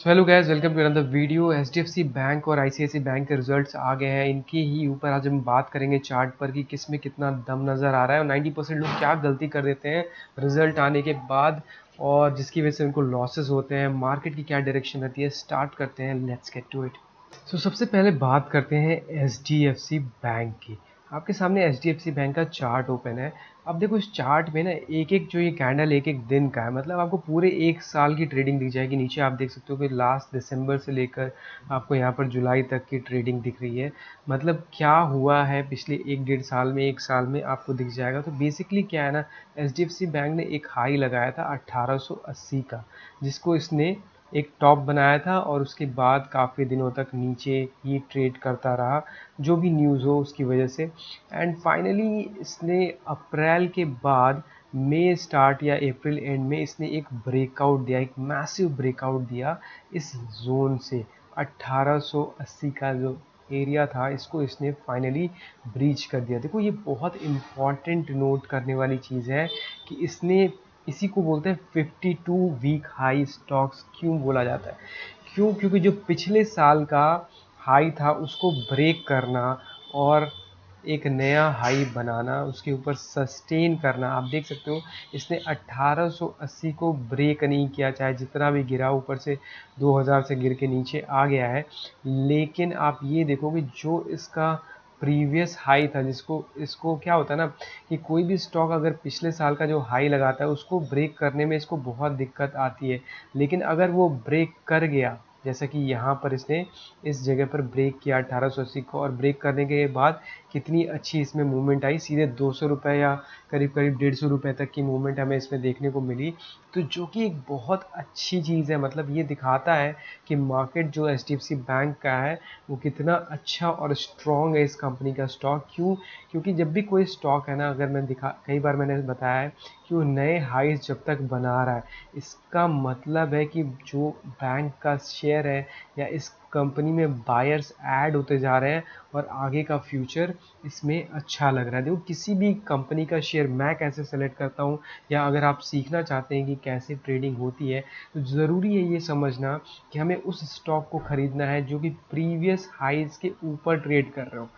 So hello guys, welcome to another video. HDFC bank और ICIC bank के results आ गए हैं। इनके ही ऊपर आज हम बात करेंगे चार्ट पर कि किस में कितना दम नज़र आ रहा है और 90% लोग क्या गलती कर देते हैं रिजल्ट आने के बाद और जिसकी वजह से उनको लॉसेस होते हैं। मार्केट की क्या डायरेक्शन रहती है, स्टार्ट करते हैं। Let's get to it. सबसे पहले बात करते हैं एचडीएफसी बैंक की। आपके सामने एचडीएफसी बैंक का चार्ट ओपन है। अब देखो इस चार्ट में ना एक एक जो ये कैंडल एक एक दिन का है, मतलब आपको पूरे एक साल की ट्रेडिंग दिख जाएगी। नीचे आप देख सकते हो कि लास्ट दिसंबर से लेकर आपको यहाँ पर जुलाई तक की ट्रेडिंग दिख रही है। मतलब क्या हुआ है पिछले एक डेढ़ साल में, एक साल में आपको दिख जाएगा। तो बेसिकली क्या है ना, एचडीएफसी बैंक ने एक हाई लगाया था 1880 का, जिसको इसने एक टॉप बनाया था और उसके बाद काफ़ी दिनों तक नीचे ही ट्रेड करता रहा, जो भी न्यूज़ हो उसकी वजह से। एंड फाइनली इसने अप्रैल के बाद मई स्टार्ट या अप्रैल एंड में इसने एक ब्रेकआउट दिया, एक मैसिव ब्रेकआउट दिया इस जोन से। 1880 का जो एरिया था, इसको इसने फाइनली ब्रीच कर दिया। देखो ये बहुत इम्पॉर्टेंट नोट करने वाली चीज़ है कि इसने, इसी को बोलते हैं 52 वीक हाई स्टॉक्स। क्यों बोला जाता है? क्यों? क्योंकि जो पिछले साल का हाई था उसको ब्रेक करना और एक नया हाई बनाना, उसके ऊपर सस्टेन करना। आप देख सकते हो इसने 1880 को ब्रेक नहीं किया, चाहे जितना भी गिरा, ऊपर से 2000 से गिर के नीचे आ गया है। लेकिन आप ये देखोगे जो इसका प्रीवियस हाई था, जिसको इसको क्या होता है ना कि कोई भी स्टॉक अगर पिछले साल का जो हाई लगाता है उसको ब्रेक करने में इसको बहुत दिक्कत आती है। लेकिन अगर वो ब्रेक कर गया, जैसा कि यहाँ पर इसने इस जगह पर ब्रेक किया 1880 को, और ब्रेक करने के बाद कितनी अच्छी इसमें मूवमेंट आई, सीधे 200 रुपये या करीब करीब 150 रुपये तक की मूवमेंट हमें इसमें देखने को मिली। तो जो कि एक बहुत अच्छी चीज़ है। मतलब ये दिखाता है कि मार्केट जो एचडीएफसी बैंक का है वो कितना अच्छा और स्ट्रॉन्ग है इस कंपनी का स्टॉक। क्यों? क्योंकि जब भी कोई स्टॉक है ना, अगर मैं कई बार मैंने बताया है कि वो नए हाईज जब तक बना रहा है, इसका मतलब है कि जो बैंक का शेयर है या इस कंपनी में बायर्स ऐड होते जा रहे हैं और आगे का फ्यूचर इसमें अच्छा लग रहा है। देखो किसी भी कंपनी का शेयर मैं कैसे सेलेक्ट करता हूँ, या अगर आप सीखना चाहते हैं कि कैसे ट्रेडिंग होती है, तो ज़रूरी है ये समझना कि हमें उस स्टॉक को ख़रीदना है जो कि प्रीवियस हाइज के ऊपर ट्रेड कर रहे हो,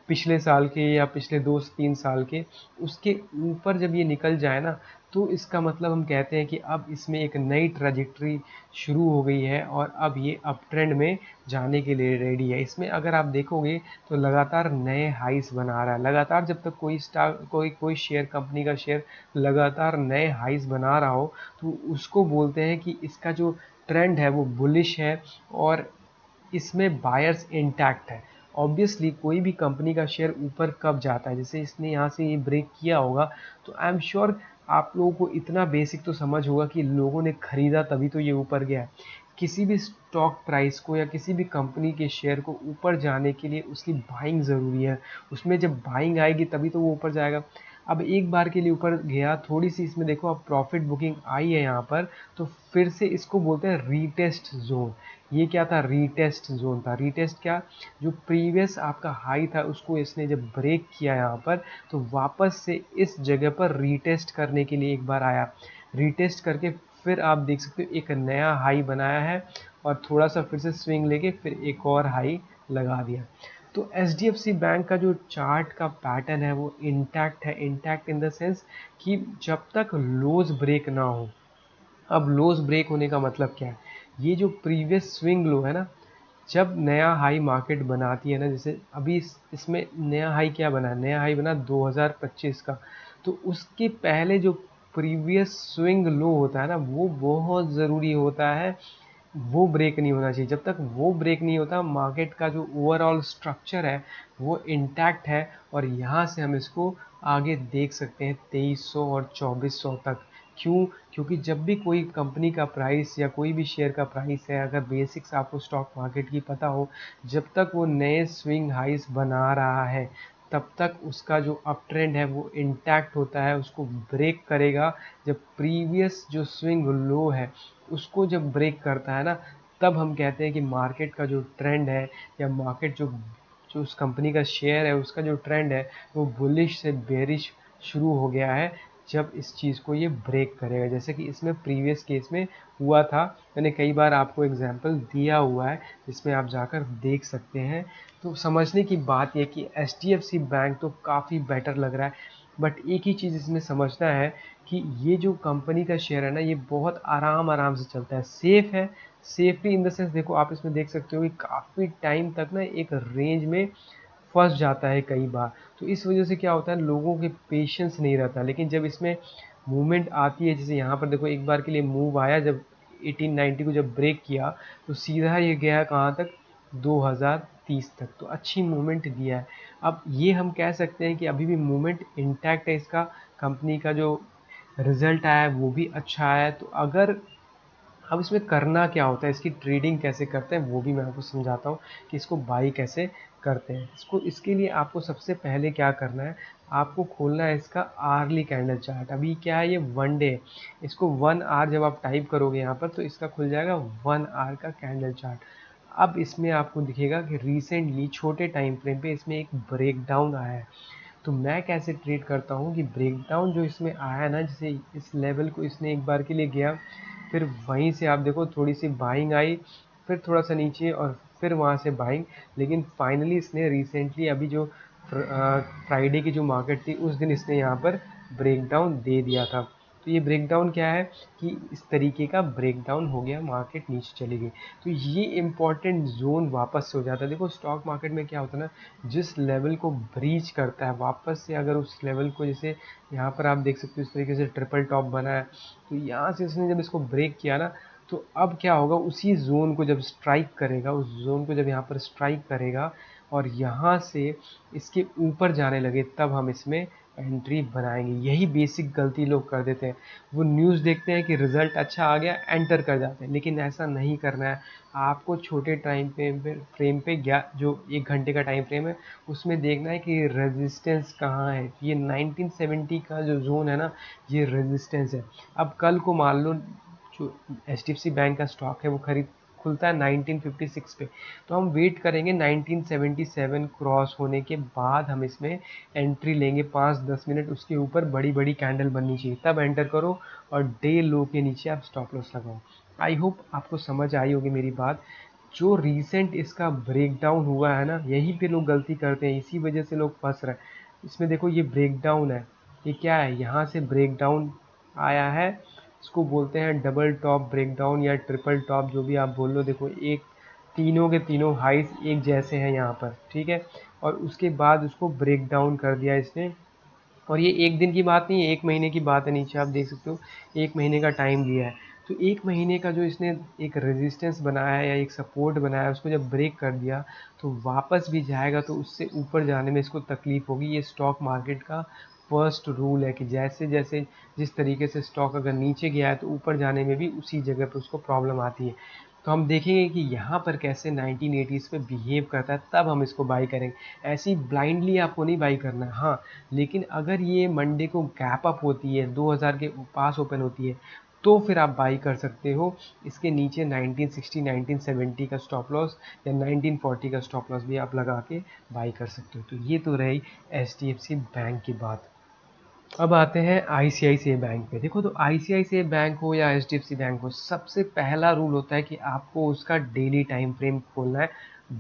पिछले साल के या पिछले 2 से 3 साल के। उसके ऊपर जब ये निकल जाए ना, तो इसका मतलब हम कहते हैं कि अब इसमें एक नई ट्रैजेक्टरी शुरू हो गई है और अब ये अप ट्रेंड में जाने के लिए रेडी है। इसमें अगर आप देखोगे तो लगातार नए हाइस बना रहा है। लगातार जब तक कोई शेयर, कंपनी का शेयर लगातार नए हाइस बना रहा हो, तो उसको बोलते हैं कि इसका जो ट्रेंड है वो बुलिश है और इसमें बायर्स इंटैक्ट है। ऑब्वियसली कोई भी कंपनी का शेयर ऊपर कब जाता है, जैसे इसने यहाँ से ये ब्रेक किया होगा, तो आई एम श्योर आप लोगों को इतना बेसिक तो समझ होगा कि लोगों ने खरीदा तभी तो ये ऊपर गया है। किसी भी स्टॉक प्राइस को या किसी भी कंपनी के शेयर को ऊपर जाने के लिए उसकी बाइंग ज़रूरी है। उसमें जब बाइंग आएगी तभी तो वो ऊपर जाएगा। अब एक बार के लिए ऊपर गया, थोड़ी सी इसमें देखो अब प्रॉफिट बुकिंग आई है यहाँ पर, तो फिर से इसको बोलते हैं रीटेस्ट जोन। ये क्या था? रीटेस्ट जोन था। रीटेस्ट क्या? जो प्रीवियस आपका हाई था उसको इसने जब ब्रेक किया यहाँ पर, तो वापस से इस जगह पर रीटेस्ट करने के लिए एक बार आया। रीटेस्ट करके फिर आप देख सकते हो एक नया हाई बनाया है और थोड़ा सा फिर से स्विंग लेके फिर एक और हाई लगा दिया। तो एच बैंक का जो चार्ट का पैटर्न है वो इंटैक्ट है। इंटैक्ट इन द सेंस कि जब तक लोज ब्रेक ना हो। अब लोज ब्रेक होने का मतलब क्या है? ये जो प्रीवियस स्विंग लो है ना, जब नया हाई मार्केट बनाती है ना, जैसे अभी इसमें नया हाई क्या बना है? नया हाई बना 2025 का। तो उसके पहले जो प्रीवियस स्विंग लो होता है ना, वो बहुत ज़रूरी होता है। वो ब्रेक नहीं होना चाहिए। जब तक वो ब्रेक नहीं होता, मार्केट का जो ओवरऑल स्ट्रक्चर है वो इंटैक्ट है और यहाँ से हम इसको आगे देख सकते हैं 2300 और 2400 तक। क्यों? क्योंकि जब भी कोई कंपनी का प्राइस या कोई भी शेयर का प्राइस है, अगर बेसिक्स आपको स्टॉक मार्केट की पता हो, जब तक वो नए स्विंग हाइस बना रहा है तब तक उसका जो अप ट्रेंड है वो इंटैक्ट होता है। उसको ब्रेक करेगा जब प्रीवियस जो स्विंग लो है उसको जब ब्रेक करता है ना, तब हम कहते हैं कि मार्केट का जो ट्रेंड है या मार्केट जो जो उस कंपनी का शेयर है उसका जो ट्रेंड है वो बुलिश से बेरिश शुरू हो गया है। जब इस चीज़ को ये ब्रेक करेगा, जैसे कि इसमें प्रीवियस केस में हुआ था। मैंने कई बार आपको एग्जांपल दिया हुआ है जिसमें आप जाकर देख सकते हैं। तो समझने की बात यह कि एचडीएफसी बैंक तो काफ़ी बेटर लग रहा है, बट एक ही चीज़ इसमें समझना है कि ये जो कंपनी का शेयर है ना, ये बहुत आराम आराम से चलता है, सेफ है। सेफली इन द सेंस, देखो आप इसमें देख सकते हो कि काफ़ी टाइम तक ना एक रेंज में फंस जाता है कई बार। तो इस वजह से क्या होता है, लोगों के पेशेंस नहीं रहता। लेकिन जब इसमें मूवमेंट आती है, जैसे यहाँ पर देखो एक बार के लिए मूव आया, जब 1890 को जब ब्रेक किया तो सीधा ये गया कहाँ तक, 2030 तक। तो अच्छी मूवमेंट दिया है। अब ये हम कह सकते हैं कि अभी भी मूवमेंट इंटैक्ट है इसका। कंपनी का जो रिजल्ट आया है वो भी अच्छा आया है। तो अगर अब इसमें करना क्या होता है, इसकी ट्रेडिंग कैसे करते हैं, वो भी मैं आपको समझाता हूँ कि इसको बाई कैसे करते हैं। इसके लिए आपको सबसे पहले क्या करना है, आपको खोलना है इसका आर्ली कैंडल चार्ट। अभी क्या है, ये 1 डे, इसको 1 आवर जब आप टाइप करोगे यहाँ पर तो इसका खुल जाएगा 1 आवर का कैंडल चार्ट। अब इसमें आपको दिखेगा कि रिसेंटली छोटे टाइम फ्रेम पे इसमें एक ब्रेकडाउन आया है। तो मैं कैसे ट्रेड करता हूँ कि ब्रेकडाउन जो इसमें आया ना, जैसे इस लेवल को इसने एक बार के लिए गया, फिर वहीं से आप देखो थोड़ी सी बाइंग आई, फिर थोड़ा सा नीचे और फिर वहाँ से बाइंग। लेकिन फाइनली इसने रिसेंटली अभी जो फ्राइडे की जो मार्केट थी उस दिन इसने यहाँ पर ब्रेकडाउन दे दिया था। तो ये ब्रेकडाउन क्या है कि इस तरीके का ब्रेकडाउन हो गया, मार्केट नीचे चली गई। तो ये इम्पॉर्टेंट जोन वापस से हो जाता है। देखो स्टॉक मार्केट में क्या होता है ना, जिस लेवल को ब्रीच करता है वापस से, अगर उस लेवल को, जैसे यहाँ पर आप देख सकते हो इस तरीके से ट्रिपल टॉप बना है, तो यहाँ से इसने जब इसको ब्रेक किया ना, तो अब क्या होगा, उसी जोन को जब स्ट्राइक करेगा, उस जोन को जब यहाँ पर स्ट्राइक करेगा और यहाँ से इसके ऊपर जाने लगे, तब हम इसमें एंट्री बनाएंगे। यही बेसिक गलती लोग कर देते हैं। वो न्यूज़ देखते हैं कि रिजल्ट अच्छा आ गया, एंटर कर जाते हैं, लेकिन ऐसा नहीं करना है। आपको छोटे टाइम फ्रेम पे जो 1 घंटे का टाइम फ्रेम है उसमें देखना है कि रेजिस्टेंस कहाँ है। ये 1970 का जो जोन है ना, ये रेजिस्टेंस है। अब कल को मान लो जो एच बैंक का स्टॉक है वो खरीद खुलता है 1956 पे, तो हम वेट करेंगे 1977 क्रॉस होने के बाद हम इसमें एंट्री लेंगे 5-10 मिनट उसके ऊपर बड़ी बड़ी कैंडल बननी चाहिए, तब एंटर करो और डे लो के नीचे आप स्टॉप लॉस लगाओ। आई होप आपको समझ आई होगी मेरी बात। जो रीसेंट इसका ब्रेकडाउन हुआ है ना, यहीं पे लोग गलती करते हैं, इसी वजह से लोग फंस रहे हैं। इसमें देखो ये ब्रेकडाउन है, ये क्या है, यहाँ से ब्रेकडाउन आया है, इसको बोलते हैं डबल टॉप ब्रेकडाउन या ट्रिपल टॉप, जो भी आप बोल लो। देखो एक, तीनों के तीनों हाइस एक जैसे हैं यहाँ पर, ठीक है। और उसके बाद उसको ब्रेक डाउन कर दिया इसने। और ये एक दिन की बात नहीं है, 1 महीने की बात है। नीचे आप देख सकते हो 1 महीने का टाइम दिया है। तो 1 महीने का जो इसने एक रेजिस्टेंस बनाया है या एक सपोर्ट बनाया है, उसको जब ब्रेक कर दिया तो वापस भी जाएगा, तो उससे ऊपर जाने में इसको तकलीफ होगी। ये स्टॉक मार्केट का फर्स्ट रूल है कि जैसे जैसे जिस तरीके से स्टॉक अगर नीचे गया है तो ऊपर जाने में भी उसी जगह पर उसको प्रॉब्लम आती है। तो हम देखेंगे कि यहाँ पर कैसे 1980s पे बिहेव करता है, तब हम इसको बाई करेंगे। ऐसी ब्लाइंडली आपको नहीं बाई करना है। हाँ, लेकिन अगर ये मंडे को गैप अप होती है, 2000 के पास ओपन होती है, तो फिर आप बाई कर सकते हो। इसके नीचे 1960 1970 का स्टॉप लॉस या 1940 का स्टॉप लॉस भी आप लगा के बाई कर सकते हो। तो ये तो रही एचडीएफसी बैंक की बात। अब आते हैं आईसीआईसीआई बैंक पे। देखो, तो आईसीआईसीआई बैंक हो या एचडीएफसी बैंक हो, सबसे पहला रूल होता है कि आपको उसका डेली टाइम फ्रेम खोलना है,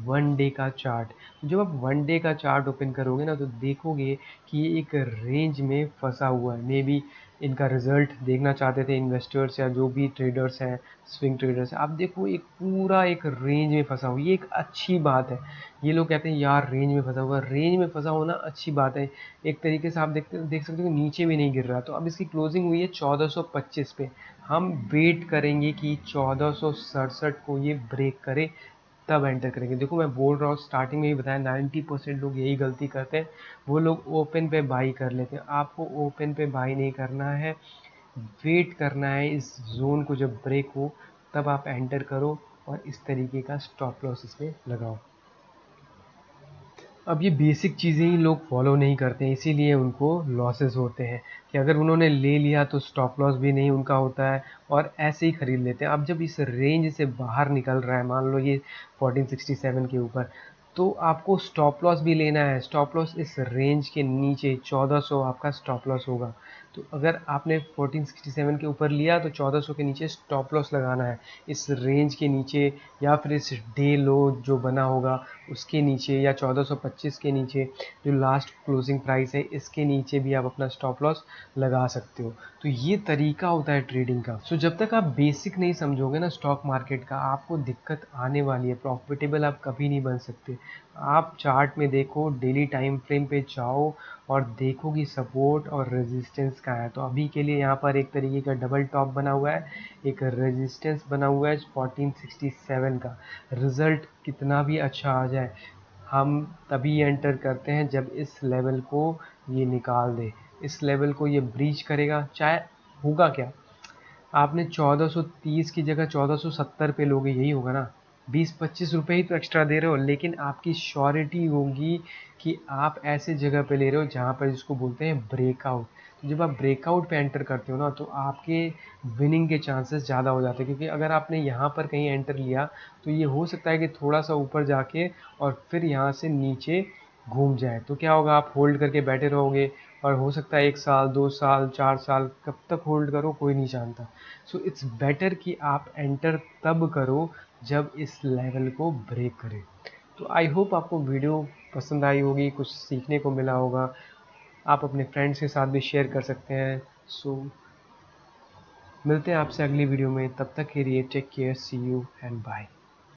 1 डे का चार्ट। जब आप 1 डे का चार्ट ओपन करोगे ना, तो देखोगे कि ये एक रेंज में फंसा हुआ है। मे बी इनका रिजल्ट देखना चाहते थे इन्वेस्टर्स या जो भी ट्रेडर्स हैं, स्विंग ट्रेडर्स हैं। आप देखो एक पूरा एक रेंज में फंसा हुआ, ये एक अच्छी बात है। ये लोग कहते हैं यार रेंज में फंसा हुआ, रेंज में फंसा होना अच्छी बात है। एक तरीके से आप देख सकते हो कि नीचे भी नहीं गिर रहा। तो अब इसकी क्लोजिंग हुई है 1425 पे। हम वेट करेंगे कि 1467 को ये ब्रेक करे, तब एंटर करेंगे। देखो मैं बोल रहा हूँ, स्टार्टिंग में ही बताया, 90% लोग यही गलती करते हैं। वो लोग ओपन पे बाई कर लेते हैं। आपको ओपन पे बाई नहीं करना है, वेट करना है इस जोन को जब ब्रेक हो, तब आप एंटर करो और इस तरीके का स्टॉप लॉस इसमें लगाओ। अब ये बेसिक चीज़ें ही लोग फॉलो नहीं करते हैं, इसीलिए उनको लॉसेस होते हैं। कि अगर उन्होंने ले लिया तो स्टॉप लॉस भी नहीं उनका होता है और ऐसे ही ख़रीद लेते हैं। अब जब इस रेंज से बाहर निकल रहा है, मान लो ये 1467 के ऊपर, तो आपको स्टॉप लॉस भी लेना है। स्टॉप लॉस इस रेंज के नीचे 1400 आपका स्टॉप लॉस होगा। तो अगर आपने 1467 के ऊपर लिया तो 1400 के नीचे स्टॉप लॉस लगाना है, इस रेंज के नीचे या फिर इस डे लो जो बना होगा उसके नीचे, या 1425 के नीचे जो लास्ट क्लोजिंग प्राइस है इसके नीचे भी आप अपना स्टॉप लॉस लगा सकते हो। तो ये तरीका होता है ट्रेडिंग का। सो जब तक आप बेसिक नहीं समझोगे ना स्टॉक मार्केट का, आपको दिक्कत आने वाली है, प्रॉफिटेबल आप कभी नहीं बन सकते। आप चार्ट में देखो, डेली टाइम फ्रेम पे जाओ और देखो कि सपोर्ट और रेजिस्टेंस कहाँ है। तो अभी के लिए यहाँ पर एक तरीके का डबल टॉप बना हुआ है, एक रेजिस्टेंस बना हुआ है 1467 का। रिजल्ट कितना भी अच्छा आ जाए, हम तभी एंटर करते हैं जब इस लेवल को ये निकाल दे, इस लेवल को ये ब्रीच करेगा। चाहे होगा क्या, आपने 1430 की जगह 1470 पे लोगे, यही होगा ना। 20-25 रुपए ही तो एक्स्ट्रा दे रहे हो, लेकिन आपकी श्योरिटी होगी कि आप ऐसे जगह पे ले रहे हो जहाँ पर जिसको बोलते हैं ब्रेकआउट। तो जब आप ब्रेकआउट पे एंटर करते हो ना तो आपके विनिंग के चांसेस ज़्यादा हो जाते हैं, क्योंकि अगर आपने यहाँ पर कहीं एंटर लिया तो ये हो सकता है कि थोड़ा सा ऊपर जाके और फिर यहाँ से नीचे घूम जाए। तो क्या होगा, आप होल्ड करके बैठे रहोगे और हो सकता है 1 साल 2 साल 4 साल कब तक होल्ड करो कोई नहीं जानता। सो इट्स बेटर कि आप एंटर तब करो जब इस लेवल को ब्रेक करे। तो आई होप आपको वीडियो पसंद आई होगी, कुछ सीखने को मिला होगा। आप अपने फ्रेंड्स के साथ भी शेयर कर सकते हैं। सो मिलते हैं आपसे अगली वीडियो में, तब तक के लिए take care, see you and bye.